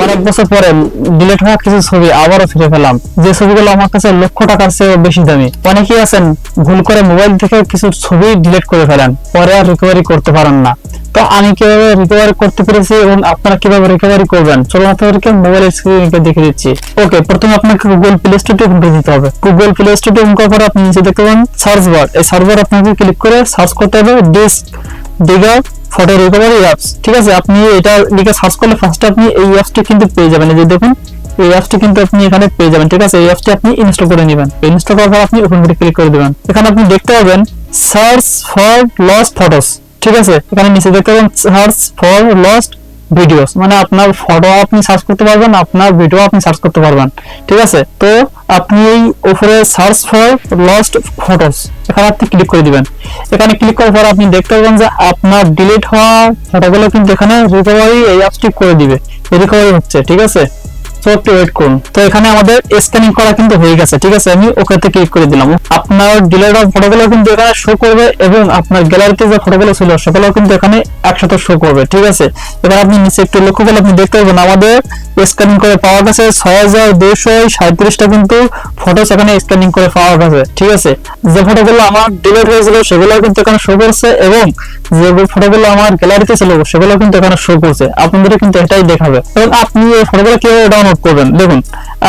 অনেক বছর পরে ডিলিট হওয়া কিছু ছবি আবারও ফিরে পেলাম, যে ছবিগুলো আমার কাছে লক্ষ টাকার চেয়ে বেশি দামি। অনেকেই আছেন ভুল করে মোবাইল থেকে কিছু ছবি ডিলিট করে ফেলেন, পরে আর রিকভারি করতে পারেন না। তো আমি কিভাবে রিকভারি করতে পেরেছি এবং আপনারা কিভাবে রিকভারি করবেন, চলুন আপনাদেরকে মোবাইল স্ক্রিনে দেখে দিচ্ছি। ওকে, প্রথমে আপনাকে গুগল প্লে স্টোরে ওপেন করে দিতে হবে। গুগল প্লে স্টোরে ওপেন করার পর আপনি নিচে দেখতে পাবেন সার্চ বার। এই সার্চ বার আপনাকে ক্লিক করে সার্চ করতে হবে ডিগার ফটো রিকভারি অ্যাপস। ঠিক আছে, আপনি এটা লিখে সার্চ করলে ফার্স্টে আপনি এই অ্যাপসটি কিন্তু পেয়ে যাবেন। এই যে দেখুন, এই অ্যাপসটি কিন্তু আপনি এখানে পেয়ে যাবেন। ঠিক আছে, এই অ্যাপসটি আপনি ইনস্টল করে নেবেন। ইনস্টল করার পর আপনি ওপেন করে ক্লিক করে দিবেন। এখানে আপনি দেখতে পাবেন সার্চ ফর লস্ট ফটোস। ঠিক আছে, এখানে নিচে দেখতে পাবেন সার্চ ফর লস্ট ভিডিওস, মানে আপনার ফটো আপনি সার্চ করতে পারবেন, আপনার ভিডিও আপনি সার্চ করতে পারবেন। ঠিক আছে, তো আপনি এই উপরে সার্চ ফর লস্ট ফটোস এখানে আপনি ক্লিক করে দিবেন। এখানে ক্লিক করার পর আপনি দেখতে পাবেন যে আপনার ডিলিট হওয়া ফটোগুলো কিন্তু এখানে রিকভারি এই অ্যাপসটি করে দিবে, রিকভারি হচ্ছে। ঠিক আছে, তো একটু ওয়েট করুন। তো এখানে আমাদের স্ক্যানিং করা কিন্তু হয়ে গেছে। ঠিক আছে, আমি ওকেতে ক্লিক করে দিলাম। আপনার ডিলিট হওয়া ফটোগুলো কিন্তু এখানে শো করবে এবং আপনার গ্যালারিতে যে ফটোগুলো ছিল সেগুলো কিন্তু এখানে একসাথে শো করবে। ঠিক আছে, এবার আপনি নিচে একটু লক্ষ্য করলে আপনি দেখতে পাবেন আমাদের স্ক্যানিং করে পাওয়া গেছে 6237টা কিন্তু ফটোস এখানে স্ক্যানিং করে পাওয়া গেছে। ঠিক আছে, যে ফটোগুলো আমার ডিলিট হয়েছিল সেগুলো কিন্তু এখানে শো করছে এবং যে ফটোগুলো আমার গ্যালারিতে ছিল সেগুলো কিন্তু এখানে শো করছে। আপনাদের কিন্তু এটাই দেখাবে। এবং আপনি এই ফটোগুলো কিভাবে ডাউনলোড করবেন দেখুন,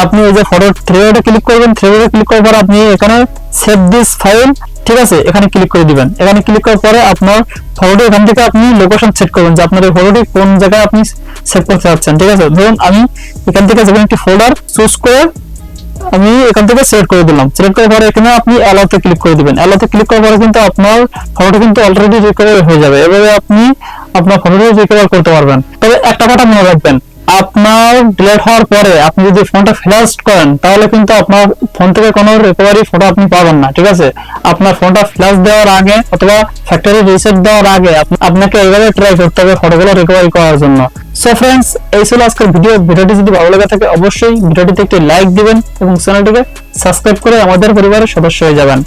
আপনি এই যে ফটো থ্রেডে ক্লিক করবেন। থ্রেডে ক্লিক করার পর আপনি এখানে সেভ দিস ফাইল, ঠিক আছে, এখানে ক্লিক করে দিবেন। এখানে ক্লিক করার পরে আপনার ফটোটি এখান থেকে আপনি লোকেশন সেট করবেন যে আপনার এই ফটোটি কোন জায়গায় আপনি সেভ করতে চাচ্ছেন। ঠিক আছে, ধরুন আমি এখান থেকে যেমন একটি ফোল্ডার চুজ করে আমি এখান থেকে সিলেক্ট করে দিলাম। সিলেক্ট করার পরে এখানে আপনি অ্যালাউতে ক্লিক করে দিবেন। অ্যালাউতে ক্লিক করার পরে কিন্তু আপনার ফটোটি কিন্তু অলরেডি রিকভার হয়ে যাবে। এবারে আপনি আপনার ফটোটি রিকভার করতে পারবেন। তবে একটা কথা মনে রাখবেন, আপনার ডিলিট হওয়ার পরে আপনি যদি ফোনটা ফ্ল্যাশ করেন তাহলে কিন্তু আপনার ফোন থেকে কোনো রিকভারি ফটো আপনি পাবেন না। ঠিক আছে, আপনার ফোনটা ফ্ল্যাশ দেওয়ার আগে অথবা ফ্যাক্টরি রিসেট দেওয়ার আগে আপনাকে এইভাবে ট্রাই করতে হবে ফটোগুলো রিকভারি করার জন্য। সো ফ্রেন্ডস, এই ছিল আজকের ভিডিওটি যদি ভালো লাগে থাকে অবশ্যই ভিডিওটিতে একটি লাইক দিবেন এবং চ্যানেলটিকে সাবস্ক্রাইব করে আমাদের পরিবারের সদস্য হয়ে যাবেন।